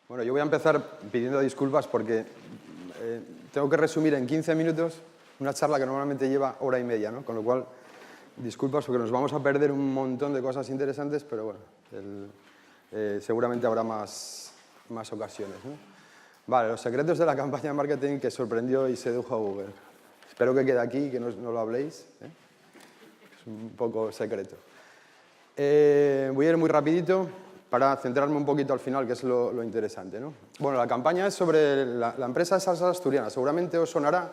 Bueno, yo voy a empezar pidiendo disculpas porque tengo que resumir en 15 minutos una charla que normalmente lleva hora y media, ¿no? Con lo cual, disculpas porque nos vamos a perder un montón de cosas interesantes, pero bueno, seguramente habrá más ocasiones, ¿no? Vale, los secretos de la campaña de marketing que sorprendió y sedujo a Google. Espero que quede aquí y que no lo habléis, ¿eh? Es un poco secreto. Voy a ir muy rapidito para centrarme un poquito al final, que es lo interesante, ¿no? Bueno, la campaña es sobre la empresa de salsas asturianas. Seguramente os sonará,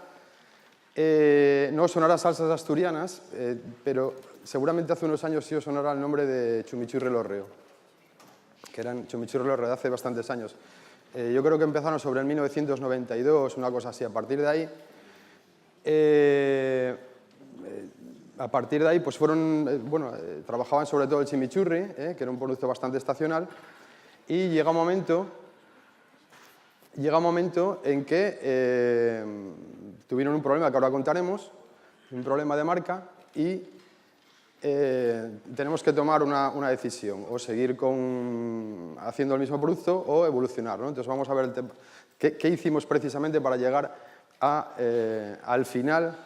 no os sonará salsas asturianas, pero seguramente hace unos años sí os sonará el nombre de Chumichurri Lorreo, que eran Chumichurri Lorreo de hace bastantes años. Yo creo que empezaron sobre el 1992, una cosa así. A partir de ahí, pues trabajaban sobre todo el chimichurri, que era un producto bastante estacional, y llega un momento en que tuvieron un problema que ahora contaremos, un problema de marca, y tenemos que tomar una decisión, o seguir haciendo el mismo producto o evolucionar, ¿no? Entonces vamos a ver qué hicimos precisamente para llegar al final,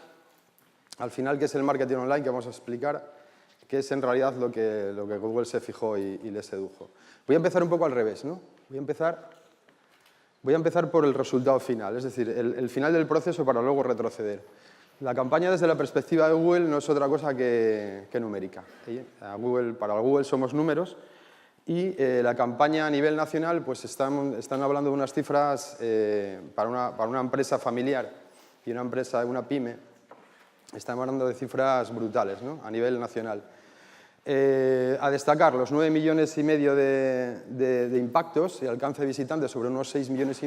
que es el marketing online, que vamos a explicar, que es en realidad lo que Google se fijó y le sedujo. Voy a empezar un poco al revés, ¿no? Voy a empezar por el resultado final, es decir, el final del proceso para luego retroceder. La campaña desde la perspectiva de Google no es otra cosa que numérica. Para Google somos números y la campaña a nivel nacional pues están hablando de unas cifras para una empresa familiar y una pyme, estamos hablando de cifras brutales, ¿no? A nivel nacional. A destacar los 9,5 millones de impactos y alcance de visitantes sobre unos 6,5 millones,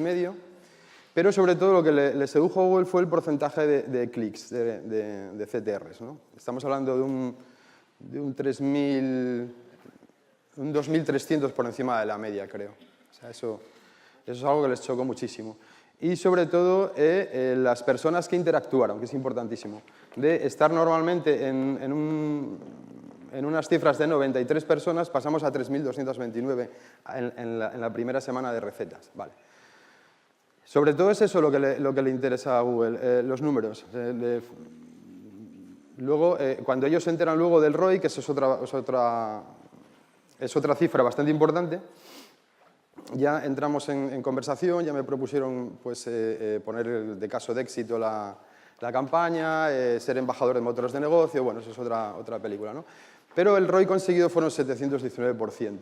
pero sobre todo lo que le sedujo a Google fue el porcentaje de clics, de CTRs, ¿no? Estamos hablando de un 2.300 por encima de la media, creo. O sea, eso es algo que les chocó muchísimo. Y sobre todo las personas que interactuaron, que es importantísimo. De estar normalmente en unas cifras de 93 personas, pasamos a 3.229 en la primera semana de recetas. Vale. Sobre todo es eso lo que le interesa a Google, los números. Luego, cuando ellos se enteran luego del ROI, que eso es otra cifra bastante importante, ya entramos en conversación, ya me propusieron pues, poner de caso de éxito la campaña, ser embajador de motores de negocio, bueno, eso es otra película, ¿no? Pero el ROI conseguido fueron 719%.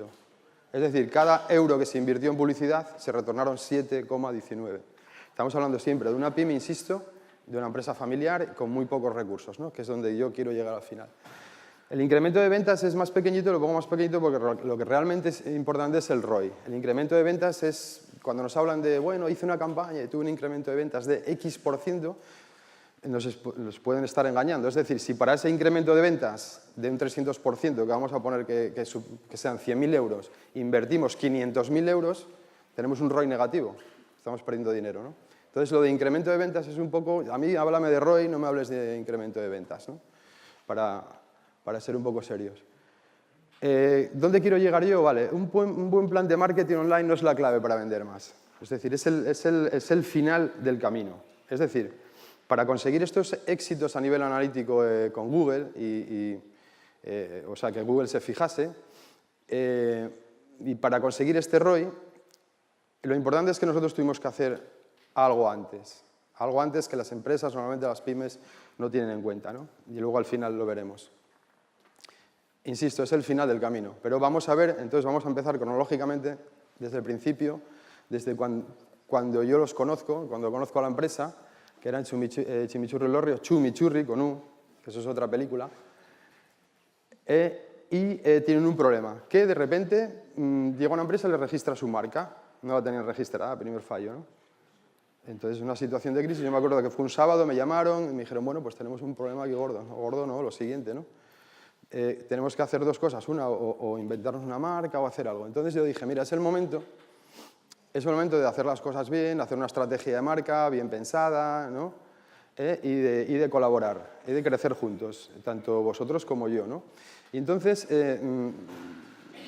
Es decir, cada euro que se invirtió en publicidad se retornaron 7,19. Estamos hablando siempre de una pyme, insisto, de una empresa familiar con muy pocos recursos, ¿no? Que es donde yo quiero llegar al final. El incremento de ventas es más pequeñito, lo pongo más pequeñito porque lo que realmente es importante es el ROI. El incremento de ventas es cuando nos hablan de, bueno, hice una campaña y tuve un incremento de ventas de X%, nos pueden estar engañando. Es decir, si para ese incremento de ventas de un 300%, que vamos a poner que sean 100.000 euros, invertimos 500.000 euros, tenemos un ROI negativo. Estamos perdiendo dinero, ¿no? Entonces, lo de incremento de ventas es un poco... A mí, háblame de ROI, no me hables de incremento de ventas, ¿no? Para ser un poco serios. ¿Dónde quiero llegar yo? Vale, un buen plan de marketing online no es la clave para vender más. Es decir, es el final del camino. Es decir, para conseguir estos éxitos a nivel analítico con Google, o sea, que Google se fijase, y para conseguir este ROI, lo importante es que nosotros tuvimos que hacer algo antes que las empresas, normalmente las pymes, no tienen en cuenta, ¿no? Y luego al final lo veremos. Insisto, es el final del camino, pero vamos a ver, entonces vamos a empezar cronológicamente desde el principio, desde cuando yo los conozco, cuando conozco a la empresa, que eran Chimichurri Lorreo, Chumichurri con U, que eso es otra película, y tienen un problema, que de repente llega una empresa y le registra su marca, no la tenían registrada, primer fallo, ¿no? Entonces, una situación de crisis, yo me acuerdo que fue un sábado, me llamaron y me dijeron, bueno, pues tenemos un problema aquí gordo, o gordo no, lo siguiente, ¿no? Tenemos que hacer dos cosas, una, o inventarnos una marca o hacer algo. Entonces yo dije, mira, es el momento de hacer las cosas bien, hacer una estrategia de marca bien pensada, ¿no? Y de colaborar, y de crecer juntos, tanto vosotros como yo, ¿no? Y entonces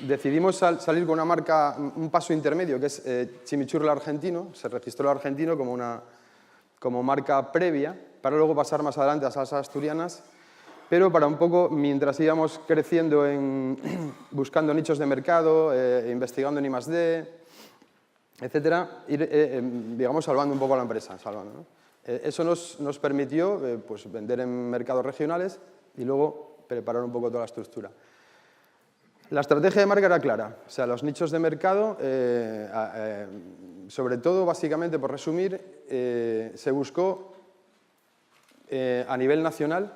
decidimos salir con una marca, un paso intermedio, que es Chimichurri Argentino. Se registró el argentino como marca previa, para luego pasar más adelante a salsas asturianas, pero para un poco, mientras íbamos creciendo buscando nichos de mercado, investigando en I+D, etcétera, ir, digamos, salvando un poco a la empresa. ¿No? Eso nos permitió pues, vender en mercados regionales y luego preparar un poco toda la estructura. La estrategia de marca era clara, o sea, los nichos de mercado, sobre todo, básicamente, por resumir, se buscó a nivel nacional,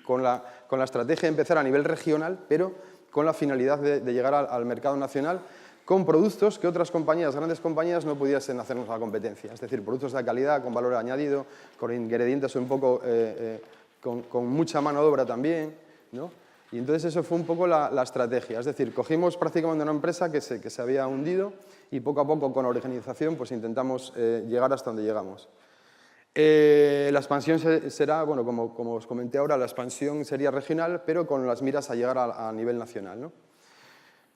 con la estrategia de empezar a nivel regional, pero con la finalidad de llegar al mercado nacional con productos que otras compañías, grandes compañías, no pudiesen hacernos la competencia. Es decir, productos de calidad, con valor añadido, con ingredientes un poco, con mucha mano de obra también, ¿no? Y entonces eso fue un poco la estrategia. Es decir, cogimos prácticamente una empresa que se había hundido y poco a poco, con organización, pues intentamos llegar hasta donde llegamos. La expansión será, bueno, como os comenté ahora, la expansión sería regional, pero con las miras a llegar a nivel nacional, ¿no?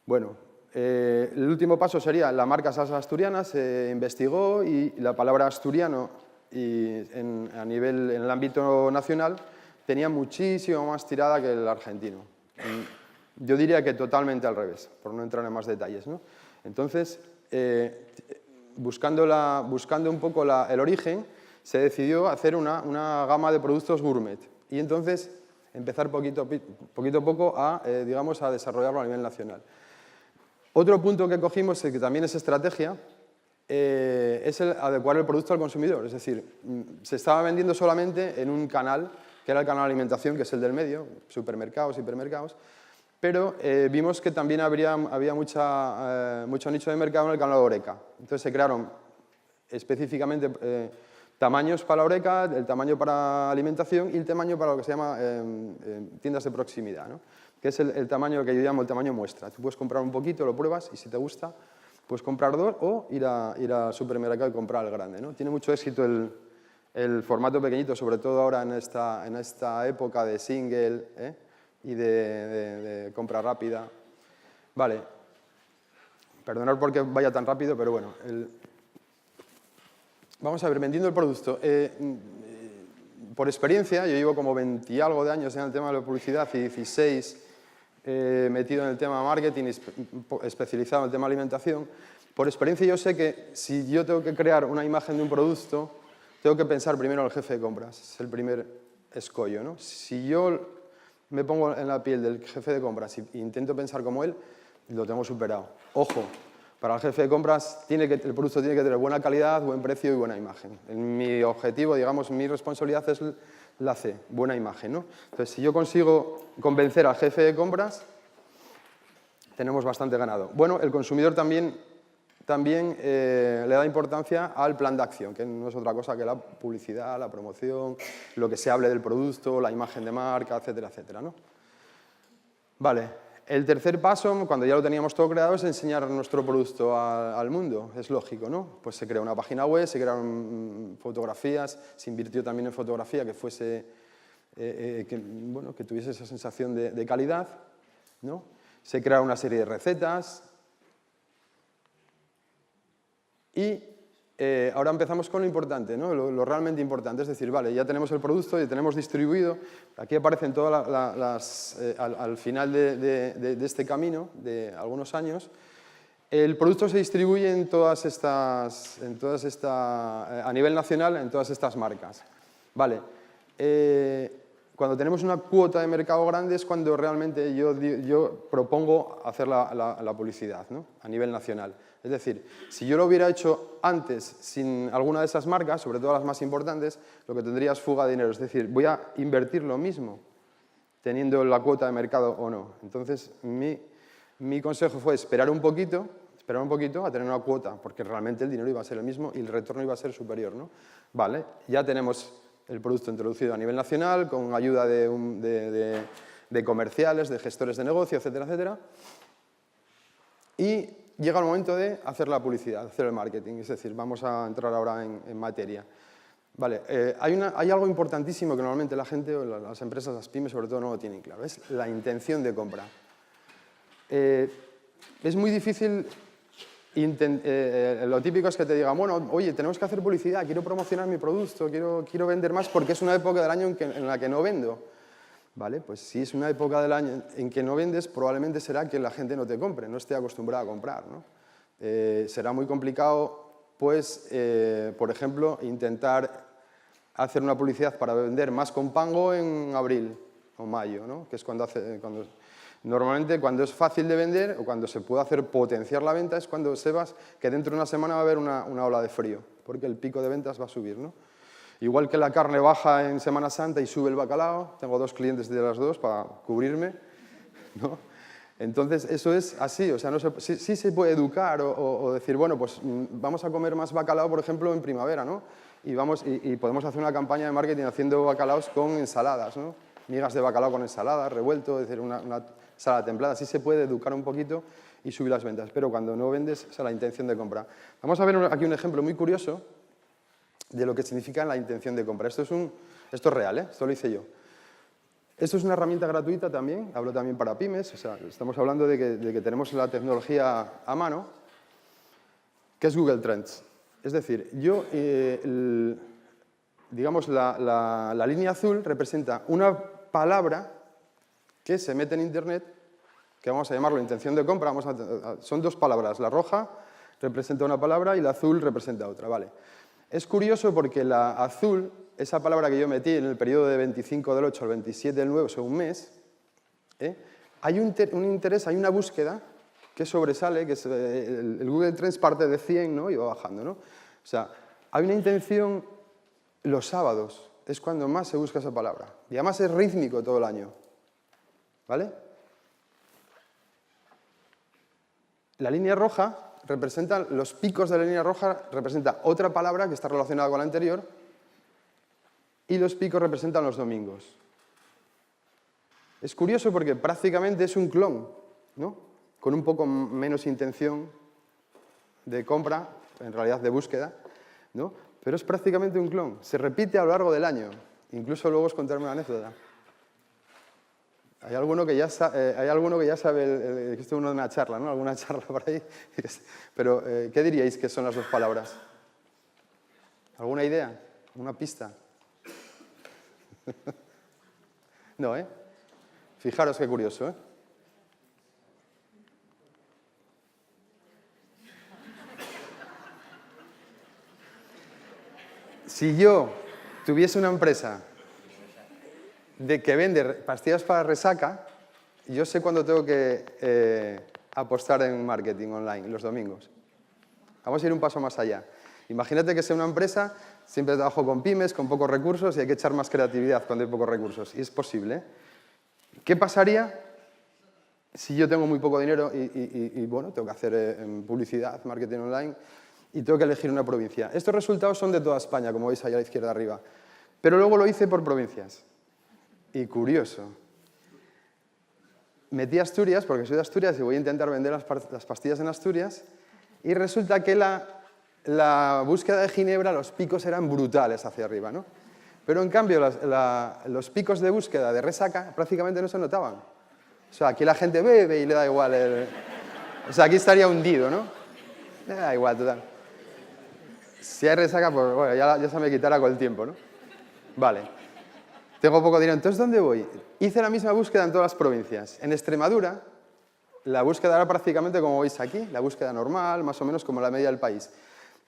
Bueno, el último paso sería la marca salsa asturiana. Se investigó y la palabra asturiano en el ámbito nacional tenía muchísimo más tirada que el argentino. Yo diría que totalmente al revés, por no entrar en más detalles, ¿no? Entonces, buscando un poco el origen, se decidió hacer una gama de productos gourmet y entonces empezar poquito a poco digamos, a desarrollarlo a nivel nacional. Otro punto que cogimos, que también es estrategia, es el adecuar el producto al consumidor. Es decir, se estaba vendiendo solamente en un canal, que era el canal de alimentación, que es el del medio, supermercados, hipermercados, pero vimos que también había mucho nicho de mercado en el canal de Horeca. Entonces se crearon específicamente tamaños para la Horeca, el tamaño para alimentación y el tamaño para lo que se llama tiendas de proximidad, ¿no? Que es el tamaño que yo llamo el tamaño muestra. Tú puedes comprar un poquito, lo pruebas y si te gusta, puedes comprar dos o ir al supermercado y comprar el grande, ¿no? Tiene mucho éxito el formato pequeñito, sobre todo ahora en esta época de single y de compra rápida. Vale, perdonad porque vaya tan rápido, pero bueno. Vamos a ver, vendiendo el producto. Por experiencia, yo llevo como 20 y algo de años en el tema de la publicidad y 16 metido en el tema de marketing, especializado en el tema de alimentación. Por experiencia yo sé que si yo tengo que crear una imagen de un producto, tengo que pensar primero en el jefe de compras. Es el primer escollo, ¿no? Si yo me pongo en la piel del jefe de compras e intento pensar como él, lo tengo superado. Ojo, para el jefe de compras el producto tiene que tener buena calidad, buen precio y buena imagen. Mi objetivo, digamos, mi responsabilidad es la C, buena imagen, ¿no? Entonces, si yo consigo convencer al jefe de compras, tenemos bastante ganado. Bueno, el consumidor también le da importancia al plan de acción, que no es otra cosa que la publicidad, la promoción, lo que se hable del producto, la imagen de marca, etcétera, etcétera, ¿no? Vale. El tercer paso, cuando ya lo teníamos todo creado, es enseñar nuestro producto al mundo. Es lógico, ¿no? Pues se creó una página web, se crearon fotografías, se invirtió también en fotografía que fuese, que tuviese esa sensación de calidad, ¿no? Se crearon una serie de recetas y ahora empezamos con lo importante, ¿no? Lo realmente importante, es decir, vale, ya tenemos el producto, ya tenemos distribuido, aquí aparecen todas al final de este camino, de algunos años, el producto se distribuye a nivel nacional en todas estas marcas. Vale, cuando tenemos una cuota de mercado grande es cuando realmente yo propongo hacer la publicidad, ¿no? A nivel nacional. Es decir, si yo lo hubiera hecho antes sin alguna de esas marcas, sobre todo las más importantes, lo que tendría es fuga de dinero. Es decir, voy a invertir lo mismo teniendo la cuota de mercado o no. Entonces, mi consejo fue esperar un poquito a tener una cuota, porque realmente el dinero iba a ser el mismo y el retorno iba a ser superior, ¿no? Vale, ya tenemos el producto introducido a nivel nacional, con ayuda de comerciales, de gestores de negocio, etcétera, etcétera. Y llega el momento de hacer la publicidad, hacer el marketing, es decir, vamos a entrar ahora en materia. Vale, hay algo importantísimo que normalmente la gente, o las empresas, las pymes sobre todo, no lo tienen claro, es la intención de compra. es muy difícil, lo típico es que te digan, bueno, oye, tenemos que hacer publicidad, quiero promocionar mi producto, quiero vender más porque es una época del año en la que no vendo. ¿Vale? Pues si es una época del año en que no vendes, probablemente será que la gente no te compre, no esté acostumbrada a comprar, ¿no? Será muy complicado, pues, por ejemplo, intentar hacer una publicidad para vender más con Pango en abril o mayo, ¿no? Que es normalmente cuando es fácil de vender o cuando se puede hacer potenciar la venta es cuando sepas que dentro de una semana va a haber una ola de frío, porque el pico de ventas va a subir, ¿no? Igual que la carne baja en Semana Santa y sube el bacalao, tengo 2 clientes de las dos para cubrirme, ¿no? Entonces, eso es así, o sea, sí se puede educar o decir, bueno, pues vamos a comer más bacalao, por ejemplo, en primavera, ¿no? Y podemos hacer una campaña de marketing haciendo bacalaos con ensaladas, ¿no? Migas de bacalao con ensalada, revuelto, es decir, una ensalada templada. Así se puede educar un poquito y subir las ventas, pero cuando no vendes, esa es la intención de compra. Vamos a ver aquí un ejemplo muy curioso de lo que significa la intención de compra. Esto es real, ¿eh? Esto lo hice yo. Esto es una herramienta gratuita también, hablo también para pymes, o sea, estamos hablando de que tenemos la tecnología a mano, que es Google Trends. Es decir, digamos, la línea azul representa una palabra que se mete en Internet, que vamos a llamarlo intención de compra, son 2 palabras, la roja representa una palabra y la azul representa otra, ¿vale? Es curioso porque la azul, esa palabra que yo metí en el periodo de 25 del 8 al 27 del 9, o sea, un mes, hay un interés, hay una búsqueda que sobresale, que es, el Google Trends parte de 100, ¿no? Y va bajando, ¿no? O sea, hay una intención los sábados, es cuando más se busca esa palabra. Y además es rítmico todo el año, ¿vale? La línea roja representa, los picos de la línea roja representa otra palabra que está relacionada con la anterior y los picos representan los domingos. Es curioso porque prácticamente es un clon, ¿no? Con un poco menos intención de compra, en realidad de búsqueda, ¿no? Pero es prácticamente un clon. Se repite a lo largo del año. Incluso luego os contaré una anécdota. Hay alguno que ya sabe, esto es una charla, ¿no? Alguna charla por ahí. Pero, ¿qué diríais que son las 2 palabras? ¿Alguna idea? ¿Una pista? No, ¿eh? Fijaros qué curioso, ¿eh? Si yo tuviese una empresa que vende pastillas para resaca, yo sé cuándo tengo que apostar en marketing online, los domingos. Vamos a ir un paso más allá. Imagínate que sea una empresa, siempre trabajo con pymes, con pocos recursos y hay que echar más creatividad cuando hay pocos recursos. Y es posible, ¿eh? ¿Qué pasaría si yo tengo muy poco dinero y bueno, tengo que hacer publicidad, marketing online y tengo que elegir una provincia? Estos resultados son de toda España, como veis allá a la izquierda arriba. Pero luego lo hice por provincias. Y curioso. Metí Asturias, porque soy de Asturias y voy a intentar vender las pastillas en Asturias, y resulta que la búsqueda de Ginebra, los picos eran brutales hacia arriba, ¿no? Pero en cambio los picos de búsqueda de resaca prácticamente no se notaban. O sea, aquí la gente bebe y le da igual. O sea, aquí estaría hundido, ¿no? Le da igual, total. Si hay resaca, pues bueno, ya se me quitará con el tiempo, ¿no? Vale. Tengo poco dinero. Entonces, ¿dónde voy? Hice la misma búsqueda en todas las provincias. En Extremadura, la búsqueda era prácticamente como veis aquí, la búsqueda normal, más o menos como la media del país.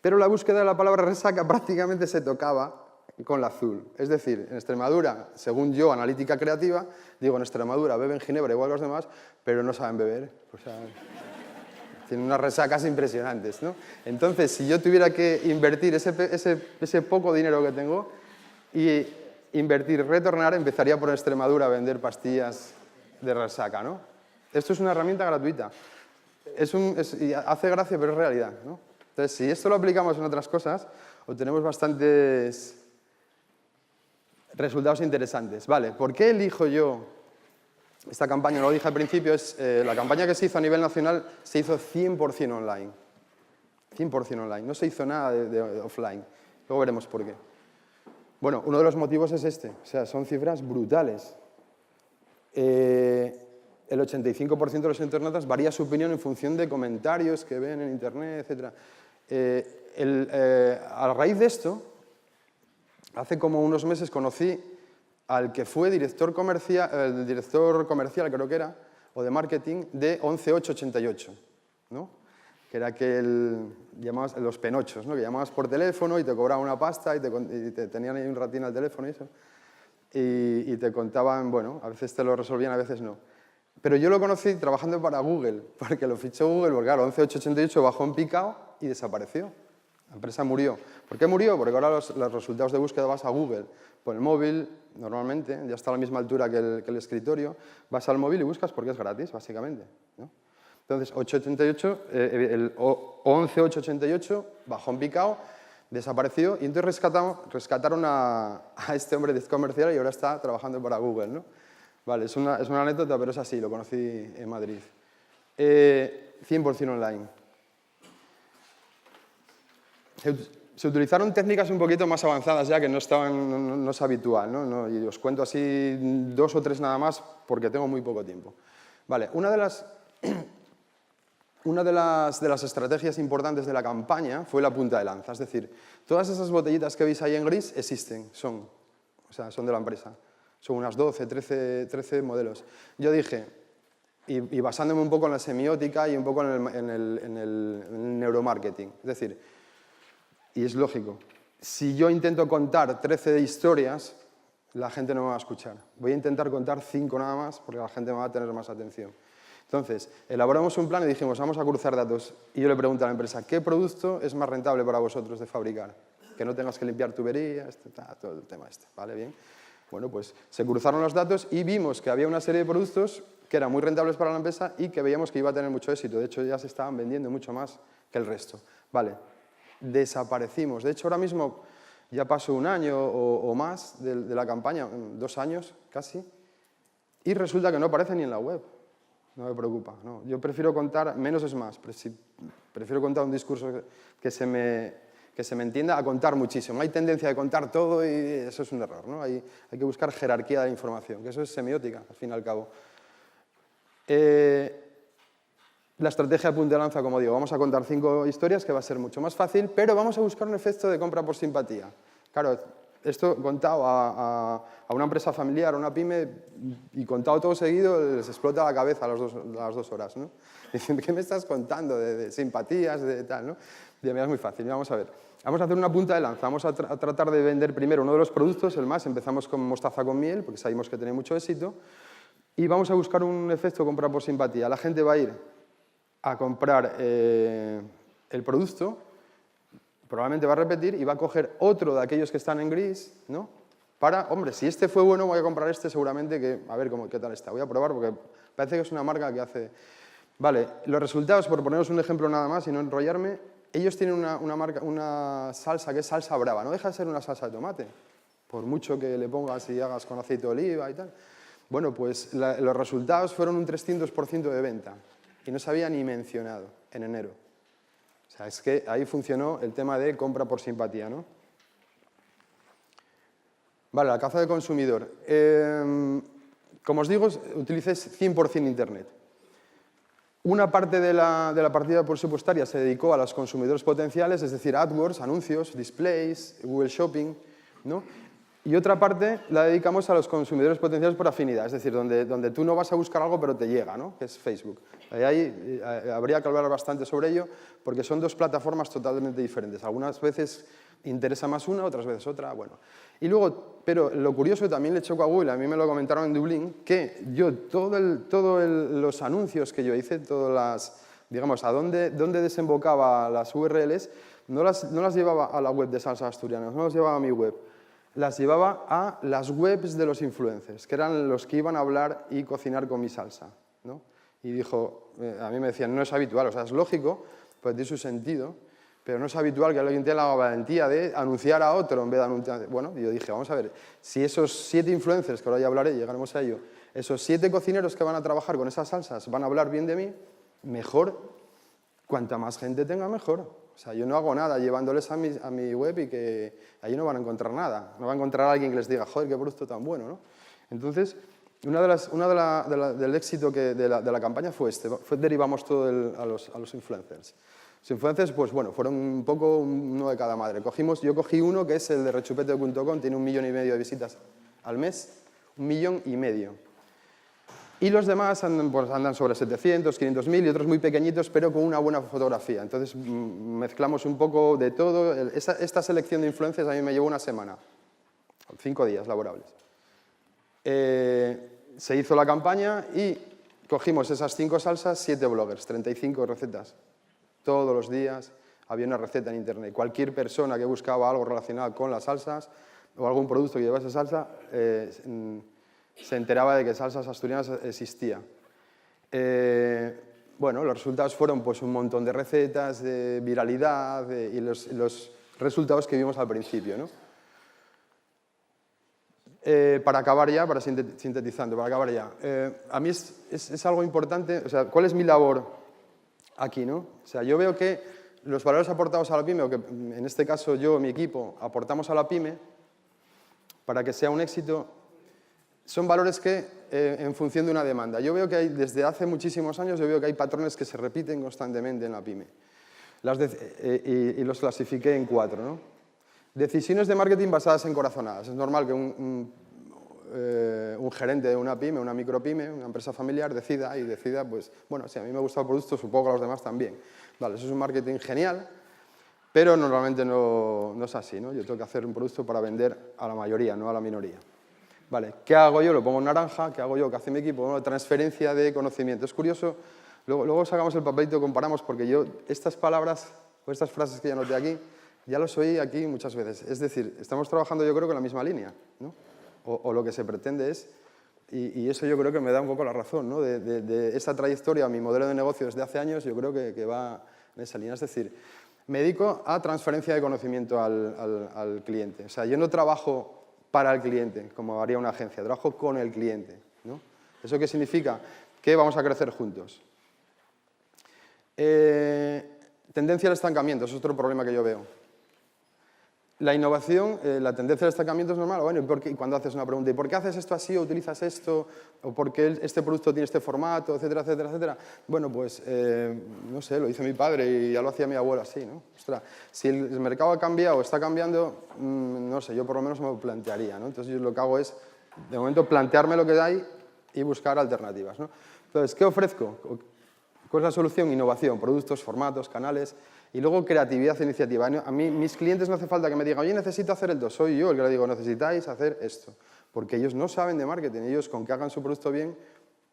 Pero la búsqueda de la palabra resaca prácticamente se tocaba con la azul. Es decir, en Extremadura, según yo, analítica creativa, digo, en Extremadura beben ginebra igual que los demás, pero no saben beber. O sea, tienen unas resacas impresionantes, ¿no? Entonces, si yo tuviera que invertir ese poco dinero que tengo y retornar, empezaría por Extremadura a vender pastillas de resaca, ¿no? Esto es una herramienta gratuita. Y hace gracia, pero es realidad, ¿no? Entonces, si esto lo aplicamos en otras cosas, obtenemos bastantes resultados interesantes. Vale, ¿por qué elijo yo esta campaña? Lo dije al principio, la campaña que se hizo a nivel nacional se hizo 100% online. 100% online, no se hizo nada de offline. Luego veremos por qué. Bueno, uno de los motivos es este, o sea, son cifras brutales. el 85% de los internautas varía su opinión en función de comentarios que ven en Internet, etc. A raíz de esto, hace como unos meses conocí al que fue director comercial, creo que era, o de marketing, de 11888, ¿no? Que era llamabas los penochos, ¿no? Que llamabas por teléfono y te cobraban una pasta y te tenían ahí un ratín al teléfono y eso. Y te contaban, bueno, a veces te lo resolvían, a veces no. Pero yo lo conocí trabajando para Google, porque lo fichó Google, porque claro, 11888 bajó en picado y desapareció. La empresa murió. ¿Por qué murió? Porque ahora los resultados de búsqueda vas a Google. Por el móvil, normalmente, ya está a la misma altura que el escritorio, vas al móvil y buscas porque es gratis, básicamente, ¿no? Entonces, 11888 bajó en picado, desapareció y entonces rescataron a este hombre de comercial y ahora está trabajando para Google, ¿no? Vale, es una anécdota, pero es así, lo conocí en Madrid. 100% online. Se utilizaron técnicas un poquito más avanzadas ya que no es habitual, ¿no? Y os cuento así 2 o 3 nada más porque tengo muy poco tiempo. Vale, una de las estrategias importantes de la campaña fue la punta de lanza. Es decir, todas esas botellitas que veis ahí en gris existen, son de la empresa. Son unas 12, 13 modelos. Yo dije, y basándome un poco en la semiótica y un poco en el neuromarketing, es decir, y es lógico, si yo intento contar 13 historias, la gente no me va a escuchar. Voy a intentar contar 5 nada más porque la gente me va a tener más atención. Entonces, elaboramos un plan y dijimos, vamos a cruzar datos. Y yo le pregunto a la empresa, ¿qué producto es más rentable para vosotros de fabricar? Que no tengas que limpiar tuberías, todo el tema este, ¿vale? Bien. Bueno, pues se cruzaron los datos y vimos que había una serie de productos que eran muy rentables para la empresa y que veíamos que iba a tener mucho éxito. De hecho, ya se estaban vendiendo mucho más que el resto. Vale, desaparecimos. De hecho, ahora mismo ya pasó un año o más de la campaña, 2 años casi, y resulta que no aparece ni en la web. No me preocupa, no. Yo prefiero contar, menos es más, prefiero contar un discurso que se me entienda a contar muchísimo. Hay tendencia de contar todo y eso es un error, ¿no? Hay que buscar jerarquía de la información, que eso es semiótica, al fin y al cabo. La estrategia de punta de lanza, como digo, vamos a contar 5 historias, que va a ser mucho más fácil, pero vamos a buscar un efecto de compra por simpatía. Claro, esto contado a una empresa familiar, a una pyme, y contado todo seguido, les explota la cabeza a las 2 horas, ¿no? Dicen, ¿qué me estás contando? De simpatías, de tal, ¿no? Bien, es muy fácil, vamos a ver. Vamos a hacer una punta de lanza, vamos a tratar de vender primero uno de los productos, el más, empezamos con mostaza con miel, porque sabemos que tiene mucho éxito, y vamos a buscar un efecto de compra por simpatía. La gente va a ir a comprar el producto, probablemente va a repetir y va a coger otro de aquellos que están en gris, ¿no? Para, hombre, si este fue bueno, voy a comprar este seguramente, que a ver qué tal está. Voy a probar porque parece que es una marca que hace... Vale, los resultados, por poneros un ejemplo nada más y no enrollarme, ellos tienen una salsa que es salsa brava, no deja de ser una salsa de tomate, por mucho que le pongas y hagas con aceite de oliva y tal. Bueno, pues los resultados fueron un 300% de venta y no se había ni mencionado en enero. O sea, es que ahí funcionó el tema de compra por simpatía, ¿no? Vale, la caza del consumidor. Como os digo, utilicéis 100% Internet. Una parte de la partida presupuestaria se dedicó a los consumidores potenciales, es decir, AdWords, anuncios, displays, Google Shopping, ¿no? Y otra parte la dedicamos a los consumidores potenciales por afinidad, es decir, donde tú no vas a buscar algo pero te llega, ¿no? Que es Facebook. Ahí habría que hablar bastante sobre ello porque son 2 plataformas totalmente diferentes. Algunas veces interesa más una, otras veces otra, bueno. Y luego, pero lo curioso también le chocó a Google, a mí me lo comentaron en Dublín, que yo todos los anuncios que yo hice, todas las, digamos, a dónde desembocaba las URLs, no las llevaba a la web de Salsa Asturianos, no las llevaba a mi web. Las llevaba a las webs de los influencers, que eran los que iban a hablar y cocinar con mi salsa, ¿no? Y dijo, a mí me decían, no es habitual, o sea, es lógico, pues tiene su sentido, pero no es habitual que alguien tenga la valentía de anunciar a otro en vez de anunciar... Bueno, y yo dije, vamos a ver, si esos 7 influencers, que ahora ya hablaré, llegaremos a ello, esos 7 cocineros que van a trabajar con esas salsas van a hablar bien de mí, mejor, cuanta más gente tenga, mejor. O sea, yo no hago nada llevándoles a mi web y que allí no van a encontrar nada. No van a encontrar a alguien que les diga, joder, qué producto tan bueno, ¿no? Entonces, Del éxito de la campaña fue derivamos todo a los influencers. Los influencers, pues bueno, fueron un poco uno de cada madre. Yo cogí uno que es el de rechupete.com, tiene 1,5 millones de visitas al mes, 1,5 millones. Y los demás andan sobre 700, 500.000 y otros muy pequeñitos, pero con una buena fotografía. Entonces mezclamos un poco de todo. Esta selección de influencers a mí me llevó una semana, 5 días laborables. Se hizo la campaña y cogimos esas 5 salsas, 7 bloggers, 35 recetas. Todos los días había una receta en internet. Cualquier persona que buscaba algo relacionado con las salsas o algún producto que llevase salsa, se enteraba de que Salsas Asturianas existía. Bueno, los resultados fueron pues, un montón de recetas, de viralidad y los resultados que vimos al principio, ¿no? Para acabar ya, sintetizando, a mí es algo importante, o sea, ¿cuál es mi labor aquí, no? O sea, yo veo que los valores aportados a la PYME, o que en este caso yo, mi equipo, aportamos a la PYME, para que sea un éxito, son valores que, en función de una demanda, yo veo que desde hace muchísimos años, yo veo que hay patrones que se repiten constantemente en la PYME. Y los clasifiqué en 4, ¿no? Decisiones de marketing basadas en corazonadas. Es normal que un gerente de una PYME, una micropyme, una empresa familiar, decida, pues, bueno, si a mí me gusta el producto, supongo que a los demás también. Vale, eso es un marketing genial, pero normalmente no es así, ¿no? Yo tengo que hacer un producto para vender a la mayoría, no a la minoría. Vale, ¿qué hago yo? Lo pongo en naranja. ¿Qué hago yo? ¿Qué hace mi equipo? Bueno, transferencia de conocimiento. Es curioso, luego sacamos el papelito y comparamos, porque yo estas palabras o estas frases que ya anoté aquí, ya los oí aquí muchas veces. Es decir, estamos trabajando yo creo que en la misma línea, ¿no? O lo que se pretende es, y eso yo creo que me da un poco la razón, ¿no? De esta trayectoria, mi modelo de negocio desde hace años, yo creo que va en esa línea. Es decir, me dedico a transferencia de conocimiento al cliente. O sea, yo no trabajo para el cliente, como haría una agencia, trabajo con el cliente, ¿no? ¿Eso qué significa? Que vamos a crecer juntos. Tendencia al estancamiento, es otro problema que yo veo. La innovación, la tendencia al estancamiento es normal. Bueno, y cuando haces una pregunta, ¿y por qué haces esto así o utilizas esto? ¿O por qué este producto tiene este formato? Etcétera, etcétera, etcétera. Bueno, pues, no sé, lo hizo mi padre y ya lo hacía mi abuelo así, ¿no? Ostras, si el mercado ha cambiado o está cambiando, no sé, yo por lo menos me lo plantearía, ¿no? Entonces yo lo que hago es, de momento, plantearme lo que hay y buscar alternativas, ¿no? Entonces, ¿qué ofrezco? ¿Cuál es la solución? Innovación, productos, formatos, canales. Y luego creatividad e iniciativa. A mí, mis clientes no hace falta que me digan, oye, necesito hacer el 2. Soy yo el que le digo, necesitáis hacer esto. Porque ellos no saben de marketing. Ellos, con que hagan su producto bien,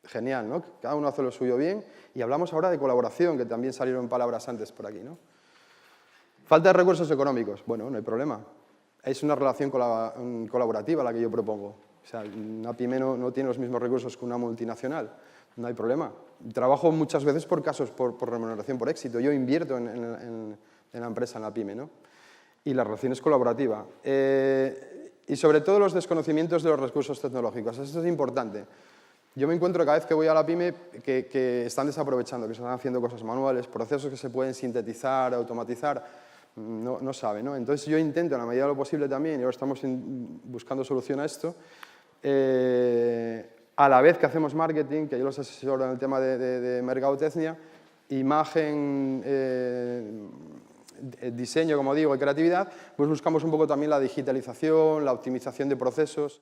genial, ¿no? Cada uno hace lo suyo bien. Y hablamos ahora de colaboración, que también salieron palabras antes por aquí, ¿no? Falta de recursos económicos. Bueno, no hay problema. Es una relación colaborativa la que yo propongo. O sea, una pyme no tiene los mismos recursos que una multinacional. No hay problema. Trabajo muchas veces por casos, por remuneración, por éxito. Yo invierto en la empresa, en la pyme, ¿no? Y la relación es colaborativa. Y sobre todo los desconocimientos de los recursos tecnológicos. Eso es importante. Yo me encuentro cada vez que voy a la pyme que están desaprovechando, que se están haciendo cosas manuales, procesos que se pueden sintetizar, automatizar, no saben, ¿no? Entonces yo intento, en la medida de lo posible también, y ahora estamos buscando solución a esto, a la vez que hacemos marketing, que yo los asesoro en el tema de mercadotecnia, imagen, diseño, como digo, y creatividad, pues buscamos un poco también la digitalización, la optimización de procesos.